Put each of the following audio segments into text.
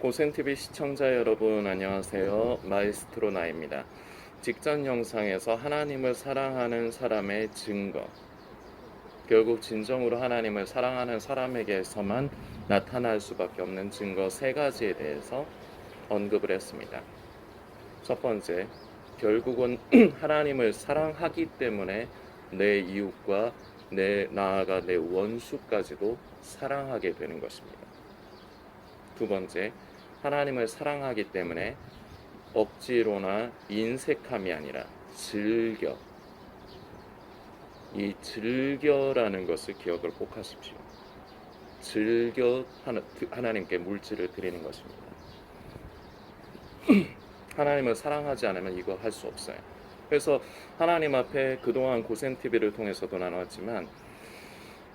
고센TV 시청자 여러분 안녕하세요. 마에스트로 나입니다. 직전 영상에서 하나님을 사랑하는 사람의 증거, 결국 진정으로 하나님을 사랑하는 사람에게서만 나타날 수밖에 없는 증거 세 가지에 대해서 언급을 했습니다. 첫 번째, 결국은 하나님을 사랑하기 때문에 내 이웃과 나아가 내 원수까지도 사랑하게 되는 것입니다. 두 번째, 하나님을 사랑하기 때문에 억지로나 인색함이 아니라 이 즐겨라는 것을 기억을 꼭 하십시오. 즐겨 하나님께 물질을 드리는 것입니다. 하나님을 사랑하지 않으면 이거 할 수 없어요. 그래서 하나님 앞에 그동안 고센TV를 통해서도 나눴지만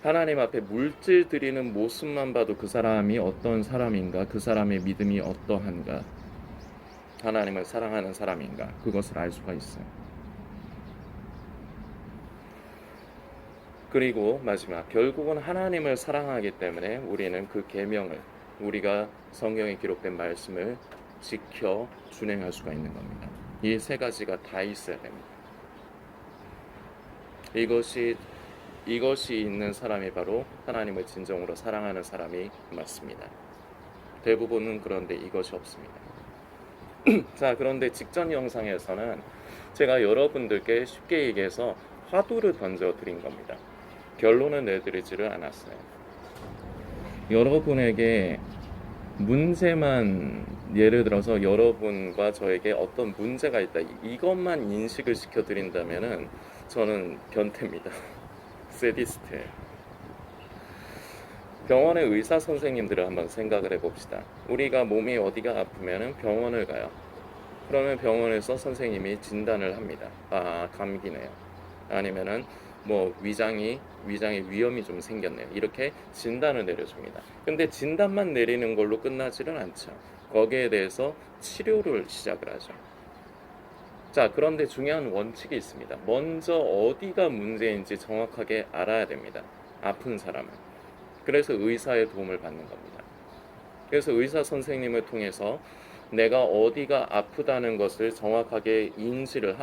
하나님 앞에 물질 드리는 모습만 봐도 그 사람이 어떤 사람인가, 그 사람의 믿음이 어떠한가, 하나님을 사랑하는 사람인가, 그것을 알 수가 있어요. 그리고 마지막, 결국은 하나님을 사랑하기 때문에 우리는 그 계명을, 우리가 성경에 기록된 말씀을 지켜 준행할 수가 있는 겁니다. 이 세 가지가 다 있어야 됩니다. 이것이 있는 사람이 바로 하나님을 진정으로 사랑하는 사람이 맞습니다. 대부분은 그런데 이것이 없습니다. 자, 그런데 직전 영상에서는 제가 여러분들께 쉽게 얘기해서 화두를 던져 드린 겁니다. 결론을 내드리지를 않았어요. 여러분에게 문제만, 예를 들어서 여러분과 저에게 어떤 문제가 있다, 이것만 인식을 시켜드린다면은 저는 변태입니다. 세디스트예요. 병원의 의사 선생님들을 한번 생각을 해봅시다. 우리가 몸이 어디가 아프면은 병원을 가요. 그러면 병원에서 선생님이 진단을 합니다. 아, 감기네요. 아니면은 뭐 위장에 위험이 좀 생겼네요. 이렇게 진단을 내려줍니다. 근데 진단만 내리는 걸로 끝나지는 않죠. 거기에 대해서 치료를 시작을 하죠. 자, 그런데 중요한 원칙이 있습니다. 먼저 어디가 문제인지 정확하게 알아야 됩니다. 아픈 사람은. 그래서 의사의 도움을 받는 겁니다. 그래서 의사 선생님을 통해서 내가 어디가 아프다는 것을 정확하게 인지를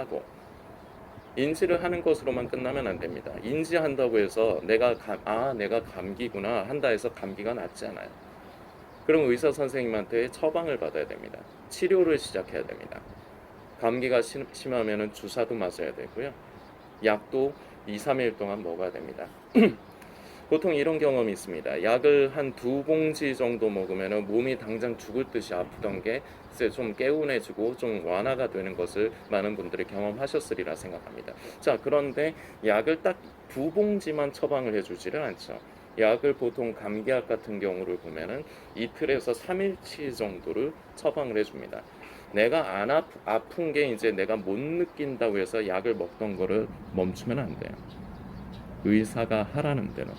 하는 것으로만 끝나면 안 됩니다. 인지한다고 해서 내가 감기구나 한다 해서 감기가 낫지 않아요. 그럼 의사 선생님한테 처방을 받아야 됩니다. 치료를 시작해야 됩니다. 감기가 심하면 주사도 맞아야 되고요. 약도 2-3일 동안 먹어야 됩니다. 보통 이런 경험이 있습니다. 약을 한 2봉지 정도 먹으면 몸이 당장 죽을 듯이 아프던 게 이제 좀 개운해지고 좀 완화가 되는 것을 많은 분들이 경험하셨으리라 생각합니다. 자, 그런데 약을 딱 2봉지만 처방을 해주지를 않죠. 약을 보통 감기약 같은 경우를 보면은 이틀에서 3일치 정도를 처방을 해줍니다. 내가 안 아픈 게 이제 내가 못 느낀다고 해서 약을 먹던 거를 멈추면 안 돼요. 의사가 하라는 대로.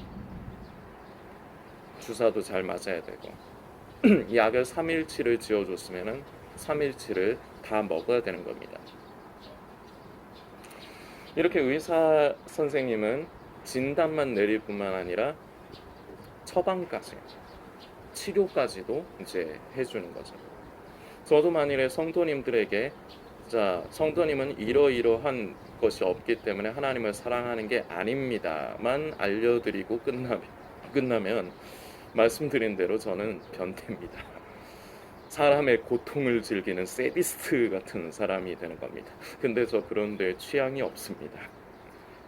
주사도 잘 맞아야 되고 약을 3일치를 지어줬으면 3일치를 다 먹어야 되는 겁니다. 이렇게 의사 선생님은 진단만 내릴 뿐만 아니라 처방까지, 치료까지도 이제 해주는 거죠. 저도 만일에 성도님들에게, 자, 성도님은 이러이러한 것이 없기 때문에 하나님을 사랑하는 게 아닙니다만 알려드리고 끝나면 말씀드린 대로 저는 변태입니다. 사람의 고통을 즐기는 세디스트 같은 사람이 되는 겁니다. 근데 저 그런데 취향이 없습니다.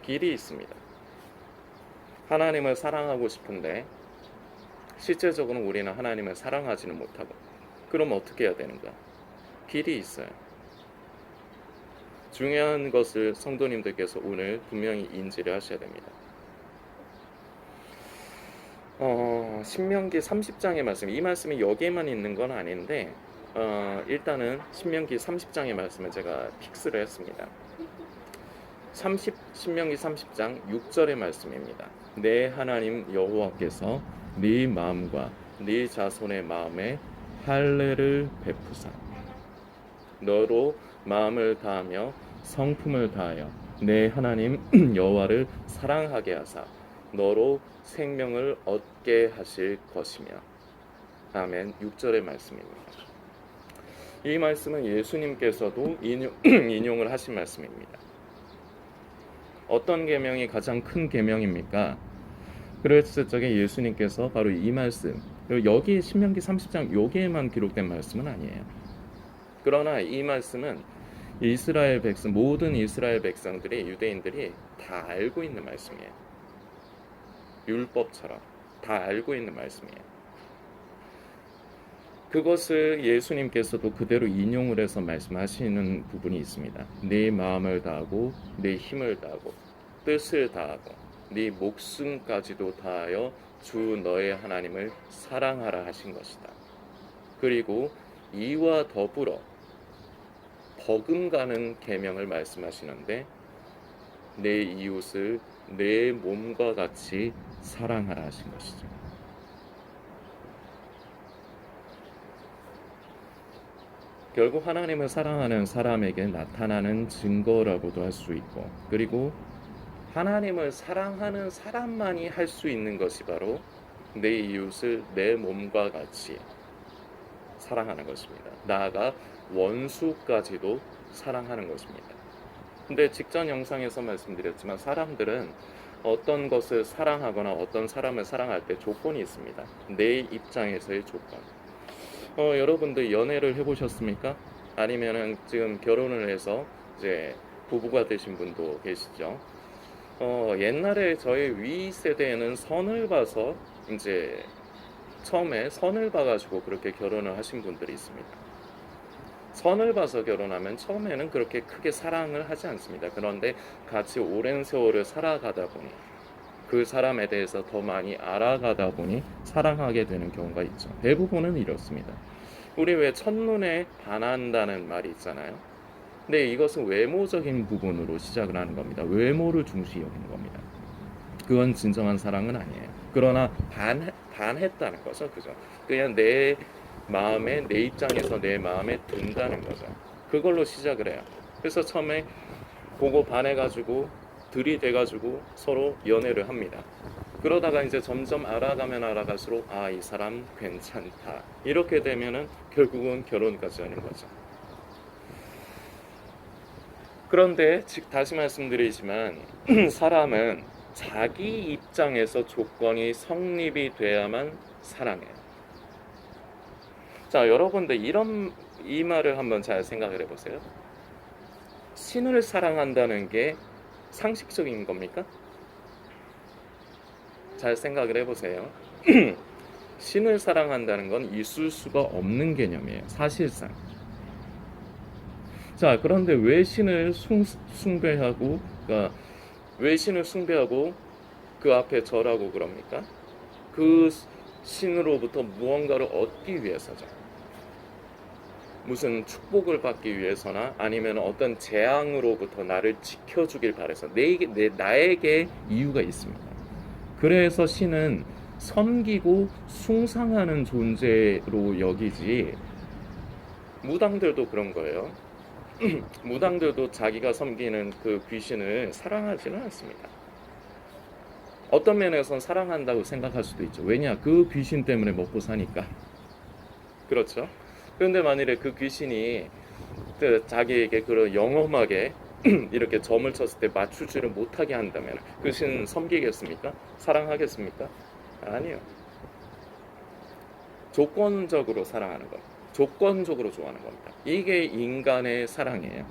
길이 있습니다. 하나님을 사랑하고 싶은데 실제적으로 우리는 하나님을 사랑하지는 못하고, 그럼 어떻게 해야 되는가? 길이 있어요. 중요한 것을 성도님들께서 오늘 분명히 인지를 하셔야 됩니다. 신명기 30장의 말씀, 이 말씀이 여기에만 있는 건 아닌데 일단은 신명기 30장의 말씀을 제가 픽스를 했습니다. 신명기 30장 6절의 말씀입니다. 내 하나님 여호와께서 네 마음과 네 자손의 마음에 할례를 베푸사 너로 마음을 다하며 성품을 다하여 내 하나님 여호와를 사랑하게 하사 너로 생명을 얻게 하실 것이며. 아멘. 6절의 말씀입니다. 이 말씀은 예수님께서도 인용을 하신 말씀입니다. 어떤 계명이 가장 큰 계명입니까? 그랬을 적에 예수님께서 바로 이 말씀, 여기 신명기 30장 여기에만 기록된 말씀은 아니에요. 그러나 이 말씀은 이스라엘 백성, 모든 이스라엘 백성들이, 유대인들이 다 알고 있는 말씀이에요. 율법처럼 다 알고 있는 말씀이에요. 그것을 예수님께서도 그대로 인용을 해서 말씀하시는 부분이 있습니다. 네 마음을 다하고 네 힘을 다하고 뜻을 다하고 네 목숨까지도 다하여 주 너의 하나님을 사랑하라 하신 것이다. 그리고 이와 더불어 버금가는 계명을 말씀하시는데 내 이웃을 내 몸과 같이 사랑하라 하신 것이죠. 결국 하나님을 사랑하는 사람에게 나타나는 증거라고도 할 수 있고, 그리고 하나님을 사랑하는 사람만이 할 수 있는 것이 바로 내 이웃을 내 몸과 같이 사랑하는 것입니다. 나아가 원수까지도 사랑하는 것입니다. 근데 직전 영상에서 말씀드렸지만 사람들은 어떤 것을 사랑하거나 어떤 사람을 사랑할 때 조건이 있습니다. 내 입장에서의 조건. 여러분들 연애를 해보셨습니까? 아니면은 지금 결혼을 해서 이제 부부가 되신 분도 계시죠. 옛날에 저희 위 세대에는 선을 봐서 이제 처음에 선을 봐가지고 그렇게 결혼을 하신 분들이 있습니다. 선을 봐서 결혼하면 처음에는 그렇게 크게 사랑을 하지 않습니다. 그런데 같이 오랜 세월을 살아가다 보니 그 사람에 대해서 더 많이 알아가다 보니 사랑하게 되는 경우가 있죠. 대부분은 이렇습니다. 우리 왜 첫눈에 반한다는 말이 있잖아요. 근데 이것은 외모적인 부분으로 시작을 하는 겁니다. 외모를 중시 여기는 겁니다. 그건 진정한 사랑은 아니에요. 그러나 반했다는 거죠. 그죠? 그냥 내 마음에, 내 입장에서 내 마음에 든다는 거죠. 그걸로 시작을 해요. 그래서 처음에 보고 반해가지고 들이대가지고 서로 연애를 합니다. 그러다가 이제 점점 알아가면 알아갈수록 이 사람 괜찮다. 이렇게 되면은 결국은 결혼까지 하는 거죠. 그런데 다시 말씀드리지만 사람은 자기 입장에서 조건이 성립이 돼야만 사랑해요. 자, 여러분들 이 말을 한번 잘 생각을 해보세요. 신을 사랑한다는 게 상식적인 겁니까? 잘 생각을 해보세요. 신을 사랑한다는 건 있을 수가 없는 개념이에요. 사실상. 자, 그런데 왜 신을 숭배하고, 그러니까 왜 신을 숭배하고 그 앞에 절하고 그럽니까? 그 신으로부터 무언가를 얻기 위해서죠. 무슨 축복을 받기 위해서나 아니면 어떤 재앙으로부터 나를 지켜주길 바라서 나에게 이유가 있습니다. 그래서 신은 섬기고 숭상하는 존재로 여기지, 무당들도 그런 거예요. 무당들도 자기가 섬기는 그 귀신을 사랑하지는 않습니다. 어떤 면에선 사랑한다고 생각할 수도 있죠. 왜냐? 그 귀신 때문에 먹고 사니까. 그렇죠? 그런데 만일에 그 귀신이 자기에게 그런 영험하게 이렇게 점을 쳤을 때 맞추지를 못하게 한다면 그 신 섬기겠습니까? 사랑하겠습니까? 아니요. 조건적으로 사랑하는 것, 조건적으로 좋아하는 겁니다. 이게 인간의 사랑이에요.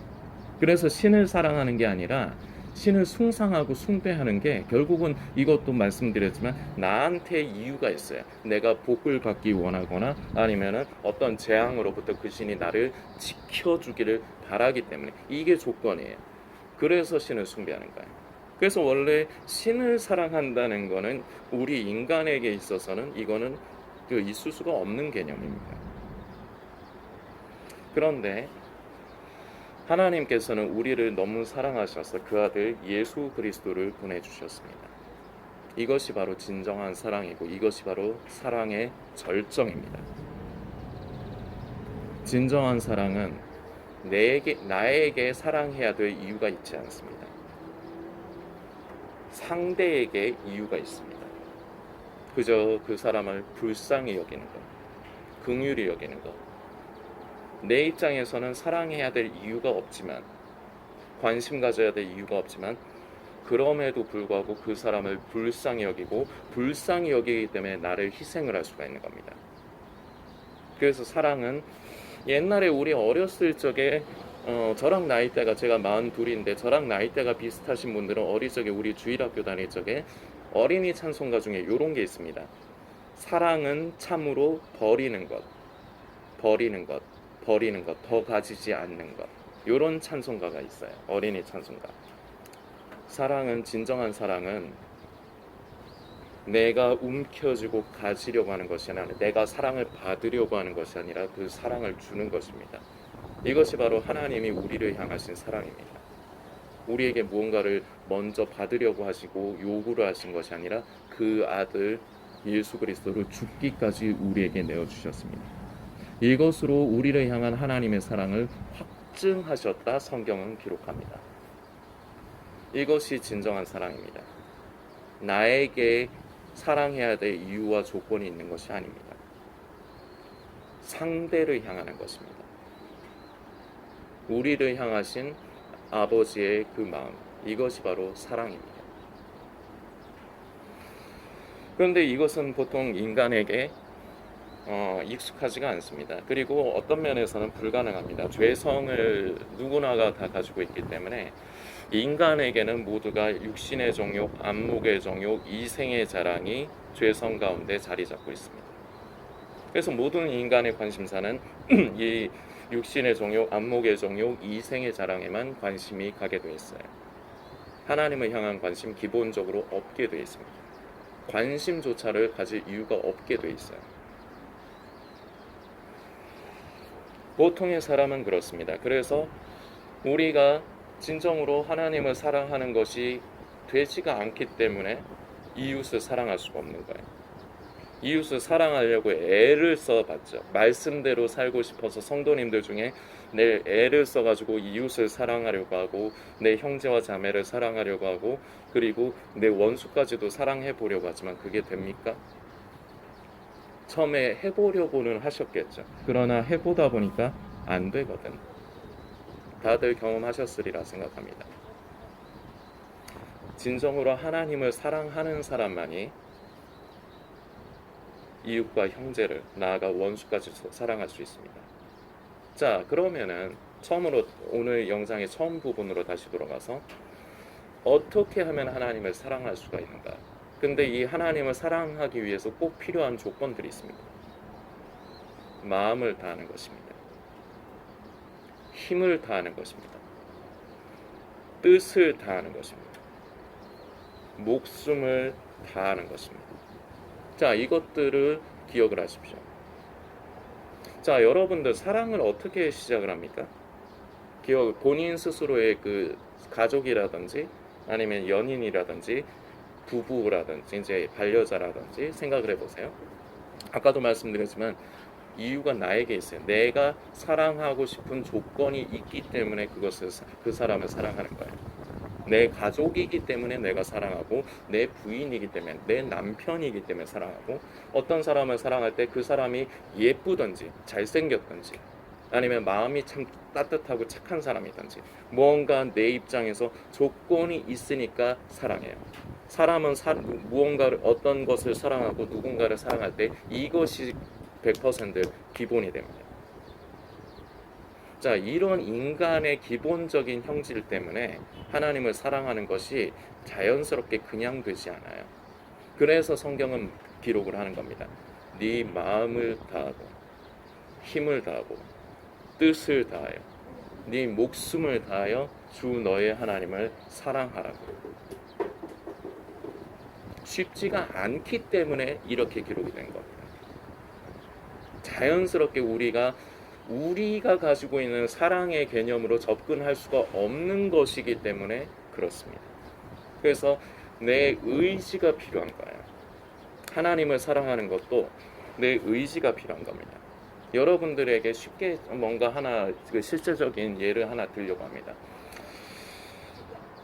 그래서 신을 사랑하는 게 아니라 신을 숭상하고 숭배하는 게 결국은 이것도 말씀드렸지만 나한테 이유가 있어요. 내가 복을 받기 원하거나 아니면은 어떤 재앙으로부터 그 신이 나를 지켜주기를 바라기 때문에 이게 조건이에요. 그래서 신을 숭배하는 거예요. 그래서 원래 신을 사랑한다는 거는 우리 인간에게 있어서는 이거는 있을 수가 없는 개념입니다. 그런데 하나님께서는 우리를 너무 사랑하셔서 그 아들 예수 그리스도를 보내주셨습니다. 이것이 바로 진정한 사랑이고 이것이 바로 사랑의 절정입니다. 진정한 사랑은 나에게 사랑해야 될 이유가 있지 않습니다. 상대에게 이유가 있습니다. 그저 그 사람을 불쌍히 여기는 것. 긍휼히 여기는 것. 내 입장에서는 사랑해야 될 이유가 없지만, 관심 가져야 될 이유가 없지만, 그럼에도 불구하고 그 사람을 불쌍히 여기고 불쌍히 여기기 때문에 나를 희생을 할 수가 있는 겁니다. 그래서 사랑은 옛날에 우리 어렸을 적에 저랑 나이대가 제가 42인데 저랑 나이대가 비슷하신 분들은 어릴 적에 우리 주일학교 다닐 적에 어린이 찬송가 중에 이런 게 있습니다. 사랑은 참으로 버리는 것, 버리는 것, 버리는 것, 더 가지지 않는 것. 이런 찬송가가 있어요. 어린이 찬송가. 사랑은, 진정한 사랑은 내가 움켜쥐고 가지려고 하는 것이 아니라 내가 사랑을 받으려고 하는 것이 아니라 그 사랑을 주는 것입니다. 이것이 바로 하나님이 우리를 향하신 사랑입니다. 우리에게 무언가를 먼저 받으려고 하시고 요구를 하신 것이 아니라 그 아들 예수 그리스도를 죽기까지 우리에게 내어주셨습니다. 이것으로 우리를 향한 하나님의 사랑을 확증하셨다 성경은 기록합니다. 이것이 진정한 사랑입니다. 나에게 사랑해야 될 이유와 조건이 있는 것이 아닙니다. 상대를 향하는 것입니다. 우리를 향하신 아버지의 그 마음, 이것이 바로 사랑입니다. 그런데 이것은 보통 인간에게 익숙하지가 않습니다. 그리고 어떤 면에서는 불가능합니다. 죄성을 누구나가 다 가지고 있기 때문에 인간에게는 모두가 육신의 정욕, 안목의 정욕, 이생의 자랑이 죄성 가운데 자리 잡고 있습니다. 그래서 모든 인간의 관심사는 이 육신의 정욕, 안목의 정욕, 이생의 자랑에만 관심이 가게 되어 있어요. 하나님을 향한 관심 기본적으로 없게 되어 있습니다. 관심조차를 가질 이유가 없게 되어 있어요. 보통의 사람은 그렇습니다. 그래서 우리가 진정으로 하나님을 사랑하는 것이 되지가 않기 때문에 이웃을 사랑할 수가 없는 거예요. 이웃을 사랑하려고 애를 써봤죠. 말씀대로 살고 싶어서 성도님들 중에 내 애를 써가지고 이웃을 사랑하려고 하고 내 형제와 자매를 사랑하려고 하고 그리고 내 원수까지도 사랑해 보려고 하지만 그게 됩니까? 처음에 해보려고는 하셨겠죠. 그러나 해보다 보니까 안 되거든. 다들 경험하셨으리라 생각합니다. 진정으로 하나님을 사랑하는 사람만이 이웃과 형제를 나아가 원수까지 사랑할 수 있습니다. 자, 그러면은 처음으로 오늘 영상의 처음 부분으로 다시 돌아가서 어떻게 하면 하나님을 사랑할 수가 있는가? 근데 이 하나님을 사랑하기 위해서 꼭 필요한 조건들이 있습니다. 마음을 다하는 것입니다. 힘을 다하는 것입니다. 뜻을 다하는 것입니다. 목숨을 다하는 것입니다. 자, 이것들을 기억을 하십시오. 자, 여러분들 사랑을 어떻게 시작을 합니까? 본인 스스로의 그 가족이라든지 아니면 연인이라든지 부부라든지 이제 반려자라든지 생각을 해보세요. 아까도 말씀드렸지만 이유가 나에게 있어요. 내가 사랑하고 싶은 조건이 있기 때문에 그 사람을 사랑하는 거예요. 내 가족이기 때문에 내가 사랑하고 내 부인이기 때문에 내 남편이기 때문에 사랑하고 어떤 사람을 사랑할 때 그 사람이 예쁘든지 잘생겼든지 아니면 마음이 참 따뜻하고 착한 사람이든지 무언가 내 입장에서 조건이 있으니까 사랑해요. 사람은 무언가를 어떤 것을 사랑하고 누군가를 사랑할 때 이것이 100% 기본이 됩니다. 자, 이런 인간의 기본적인 형질 때문에 하나님을 사랑하는 것이 자연스럽게 그냥 되지 않아요. 그래서 성경은 기록을 하는 겁니다. 네 마음을 다하고 힘을 다하고 뜻을 다하여 네 목숨을 다하여 주 너의 하나님을 사랑하라고. 쉽지가 않기 때문에 이렇게 기록이 된 겁니다. 자연스럽게 우리가 가지고 있는 사랑의 개념으로 접근할 수가 없는 것이기 때문에 그렇습니다. 그래서 내 의지가 필요한 거예요. 하나님을 사랑하는 것도 내 의지가 필요한 겁니다. 여러분들에게 쉽게 뭔가 하나 실제적인 예를 하나 들려고 합니다.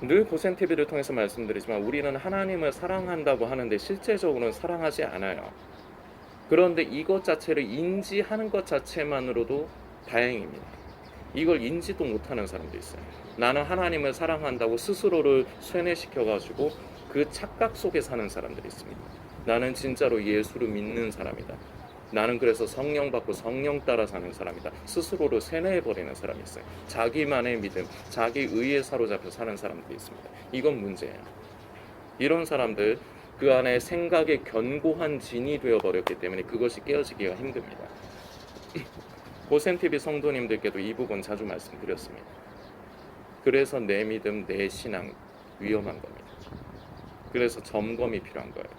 늘 고센TV를 통해서 말씀드리지만 우리는 하나님을 사랑한다고 하는데 실제적으로는 사랑하지 않아요. 그런데 이것 자체를 인지하는 것 자체만으로도 다행입니다. 이걸 인지도 못하는 사람도 있어요. 나는 하나님을 사랑한다고 스스로를 쇠뇌시켜가지고 그 착각 속에 사는 사람들이 있습니다. 나는 진짜로 예수를 믿는 사람이다. 나는 그래서 성령 받고 성령 따라 사는 사람이다. 스스로를 세뇌해버리는 사람이 있어요. 자기만의 믿음, 자기 의에 사로잡혀 사는 사람들이 있습니다. 이건 문제예요. 이런 사람들 그 안에 생각의 견고한 진이 되어버렸기 때문에 그것이 깨어지기가 힘듭니다. 고센TV 성도님들께도 이 부분 자주 말씀드렸습니다. 그래서 내 믿음, 내 신앙 위험한 겁니다. 그래서 점검이 필요한 거예요.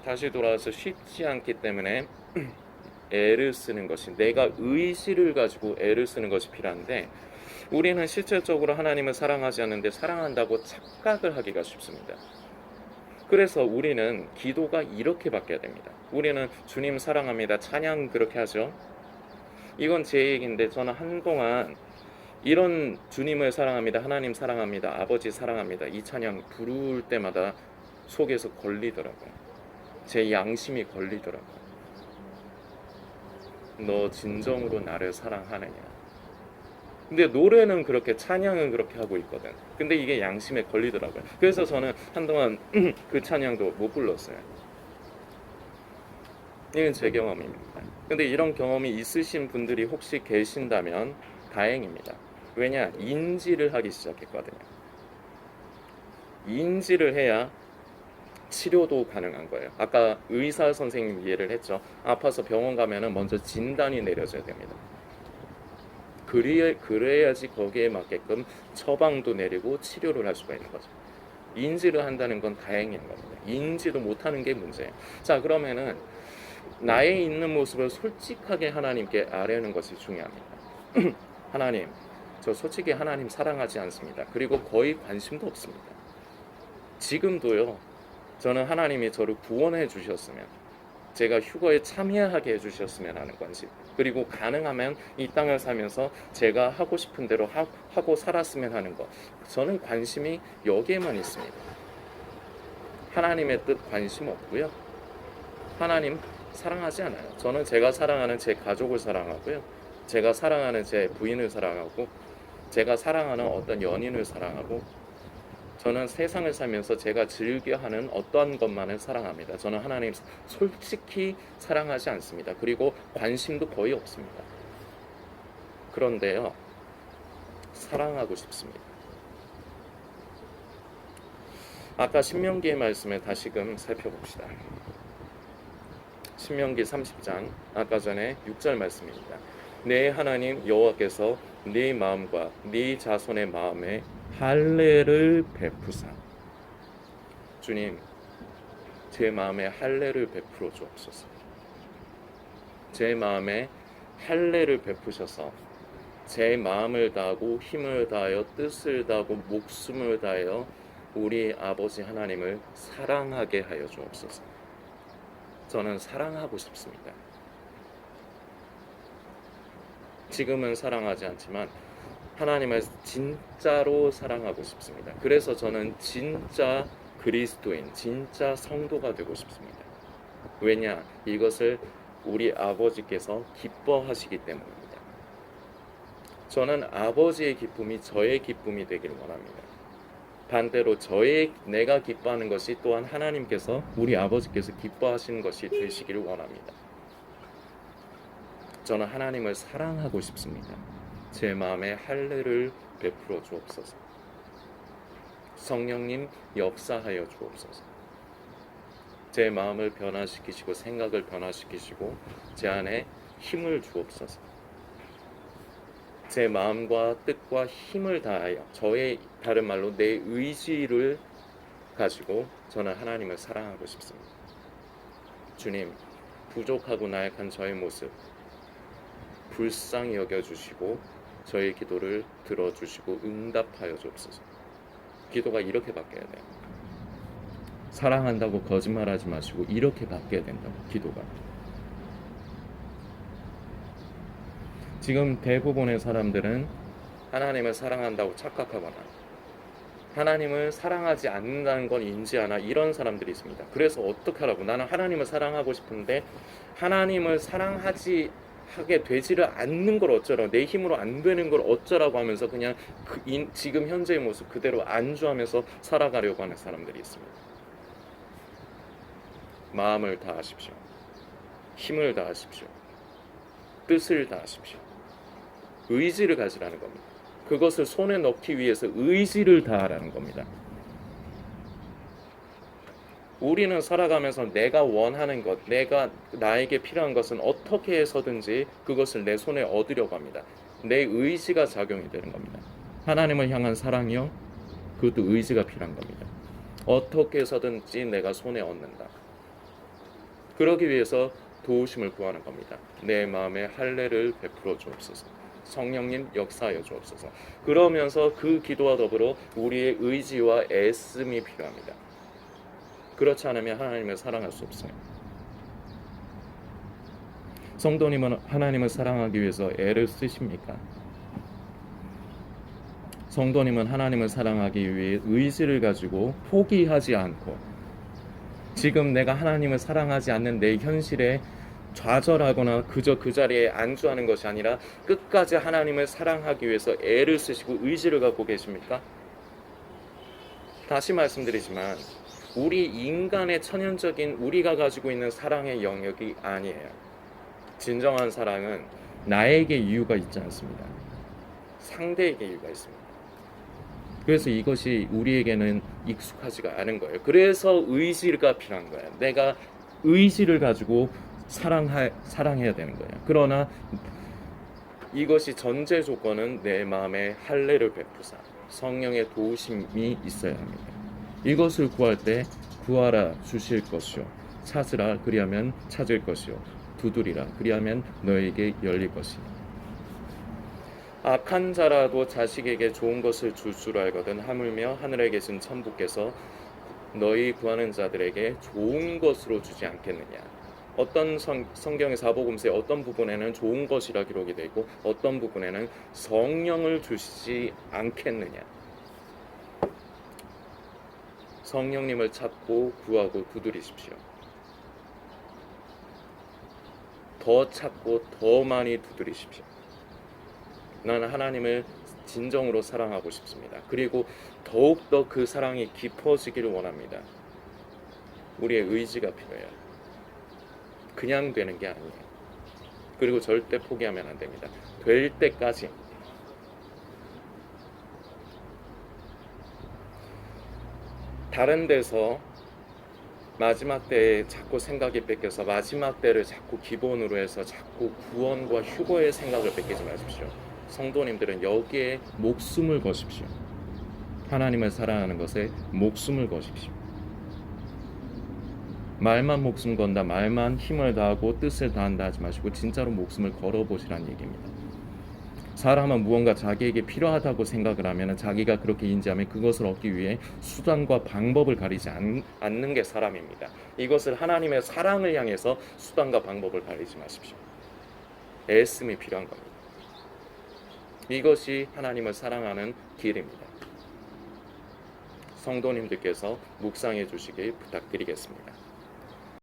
다시 돌아와서 쉽지 않기 때문에 애를 쓰는 것이, 내가 의지를 가지고 애를 쓰는 것이 필요한데, 우리는 실질적으로 하나님을 사랑하지 않는데 사랑한다고 착각을 하기가 쉽습니다. 그래서 우리는 기도가 이렇게 바뀌어야 됩니다. 우리는 주님 사랑합니다, 찬양 그렇게 하죠. 이건 제 얘기인데, 저는 한동안 이런 주님을 사랑합니다, 하나님 사랑합니다, 아버지 사랑합니다, 이 찬양 부를 때마다 속에서 걸리더라고요. 제 양심이 걸리더라고요. 너 진정으로 나를 사랑하느냐. 근데 노래는 그렇게, 찬양은 그렇게 하고 있거든. 근데 이게 양심에 걸리더라고요. 그래서 저는 한동안 그 찬양도 못 불렀어요. 이건 제 경험입니다. 근데 이런 경험이 있으신 분들이 혹시 계신다면 다행입니다. 왜냐? 인지를 하기 시작했거든요. 인지를 해야 치료도 가능한 거예요. 아까 의사 선생님 이해를 했죠. 아파서 병원 가면은 먼저 진단이 내려져야 됩니다. 그래야지 거기에 맞게끔 처방도 내리고 치료를 할 수가 있는 거죠. 인지를 한다는 건 다행인 겁니다. 인지도 못하는 게 문제예요. 자, 그러면은 나의 있는 모습을 솔직하게 하나님께 아뢰는 것이 중요합니다. 하나님, 저 솔직히 하나님 사랑하지 않습니다. 그리고 거의 관심도 없습니다. 지금도요, 저는 하나님이 저를 구원해 주셨으면, 제가 휴거에 참여하게 해주셨으면 하는 관심, 그리고 가능하면 이 땅을 살면서 제가 하고 싶은 대로 하고 살았으면 하는 것, 저는 관심이 여기에만 있습니다. 하나님의 뜻 관심 없고요. 하나님 사랑하지 않아요. 저는 제가 사랑하는 제 가족을 사랑하고요. 제가 사랑하는 제 부인을 사랑하고, 제가 사랑하는 어떤 연인을 사랑하고, 저는 세상을 살면서 제가 즐겨하는 어떠한 것만을 사랑합니다. 저는 하나님 솔직히 사랑하지 않습니다. 그리고 관심도 거의 없습니다. 그런데요, 사랑하고 싶습니다. 아까 신명기의 말씀을 다시금 살펴봅시다. 신명기 30장, 아까 전에 6절 말씀입니다. 내 하나님 여호와께서 네 마음과 네 자손의 마음에 할례를 베푸사. 주님, 제 마음에 할례를 베풀어 주옵소서. 제 마음에 할례를 베푸셔서 제 마음을 다하고 힘을 다하여 뜻을 다하고 목숨을 다하여 우리 아버지 하나님을 사랑하게 하여 주옵소서. 저는 사랑하고 싶습니다. 지금은 사랑하지 않지만 하나님을 진짜로 사랑하고 싶습니다. 그래서 저는 진짜 그리스도인, 진짜 성도가 되고 싶습니다. 왜냐? 이것을 우리 아버지께서 기뻐하시기 때문입니다. 저는 아버지의 기쁨이 저의 기쁨이 되길 원합니다. 반대로 내가 기뻐하는 것이 또한 하나님께서, 우리 아버지께서 기뻐하시는 것이 되시기를 원합니다. 저는 하나님을 사랑하고 싶습니다. 제 마음에 할례를 베풀어 주옵소서. 성령님 역사하여 주옵소서. 제 마음을 변화시키시고 생각을 변화시키시고 제 안에 힘을 주옵소서. 제 마음과 뜻과 힘을 다하여, 저의 다른 말로 내 의지를 가지고 저는 하나님을 사랑하고 싶습니다. 주님, 부족하고 나약한 저의 모습 불쌍히 여겨주시고 저의 기도를 들어주시고 응답하여 주옵소서. 기도가 이렇게 바뀌어야 돼요. 사랑한다고 거짓말하지 마시고 이렇게 바뀌어야 된다고, 기도가. 지금 대부분의 사람들은 하나님을 사랑한다고 착각하거나 하나님을 사랑하지 않는다는 건 인지하나 이런 사람들이 있습니다. 그래서 어떻게 하라고? 나는 하나님을 사랑하고 싶은데 하나님을 사랑하지 하게 되지를 않는 걸 어쩌라고, 내 힘으로 안 되는 걸 어쩌라고 하면서 그냥 지금 현재의 모습 그대로 안주하면서 살아가려고 하는 사람들이 있습니다. 마음을 다하십시오. 힘을 다하십시오. 뜻을 다하십시오. 의지를 가지라는 겁니다. 그것을 손에 넣기 위해서 의지를 다하라는 겁니다. 우리는 살아가면서 내가 원하는 것, 나에게 필요한 것은 어떻게 해서든지 그것을 내 손에 얻으려고 합니다. 내 의지가 작용이 되는 겁니다. 하나님을 향한 사랑이요, 그것도 의지가 필요한 겁니다. 어떻게 해서든지 내가 손에 얻는다. 그러기 위해서 도우심을 구하는 겁니다. 내 마음에 할례를 베풀어 주옵소서. 성령님 역사하여 주옵소서. 그러면서 그 기도와 더불어 우리의 의지와 애씀이 필요합니다. 그렇지 않으면 하나님을 사랑할 수 없어요. 성도님은 하나님을 사랑하기 위해서 애를 쓰십니까? 성도님은 하나님을 사랑하기 위해 의지를 가지고 포기하지 않고, 지금 내가 하나님을 사랑하지 않는 내 현실에 좌절하거나 그저 그 자리에 안주하는 것이 아니라 끝까지 하나님을 사랑하기 위해서 애를 쓰시고 의지를 갖고 계십니까? 다시 말씀드리지만 우리 인간의 천연적인 우리가 가지고 있는 사랑의 영역이 아니에요. 진정한 사랑은 나에게 이유가 있지 않습니다. 상대에게 이유가 있습니다. 그래서 이것이 우리에게는 익숙하지가 않은 거예요. 그래서 의지가 필요한 거예요. 내가 의지를 가지고 사랑해야 되는 거예요. 그러나 이것이 전제 조건은 내 마음에 할례를 베푸사 성령의 도우심이 있어야 합니다. 이것을 구할 때 구하라 주실 것이요, 찾으라 그리하면 찾을 것이요, 두드리라 그리하면 너에게 열릴 것이요. 악한 자라도 자식에게 좋은 것을 줄 줄 알거든 하물며 하늘에 계신 천부께서 너희 구하는 자들에게 좋은 것으로 주지 않겠느냐. 어떤 성경의 사복음서의 어떤 부분에는 좋은 것이라 기록이 되어 있고 어떤 부분에는 성령을 주시지 않겠느냐. 성령님을 찾고 구하고 두드리십시오. 더 찾고 더 많이 두드리십시오. 나는 하나님을 진정으로 사랑하고 싶습니다. 그리고 더욱더 그 사랑이 깊어지기를 원합니다. 우리의 의지가 필요해요. 그냥 되는 게 아니에요. 그리고 절대 포기하면 안 됩니다. 될 때까지. 다른 데서 마지막 때에 자꾸 생각이 뺏겨서 마지막 때를 자꾸 기본으로 해서 자꾸 구원과 휴거의 생각을 뺏기지 마십시오. 성도님들은 여기에 목숨을 거십시오. 하나님을 사랑하는 것에 목숨을 거십시오. 말만 목숨 건다, 말만 힘을 다하고 뜻을 다한다 하지 마시고 진짜로 목숨을 걸어보시라는 얘기입니다. 사람은 무언가 자기에게 필요하다고 생각을 하면, 자기가 그렇게 인지하면 그것을 얻기 위해 수단과 방법을 가리지 않는 게 사람입니다. 이것을 하나님의 사랑을 향해서 수단과 방법을 가리지 마십시오. 애씀이 필요한 겁니다. 이것이 하나님을 사랑하는 길입니다. 성도님들께서 묵상해 주시길 부탁드리겠습니다.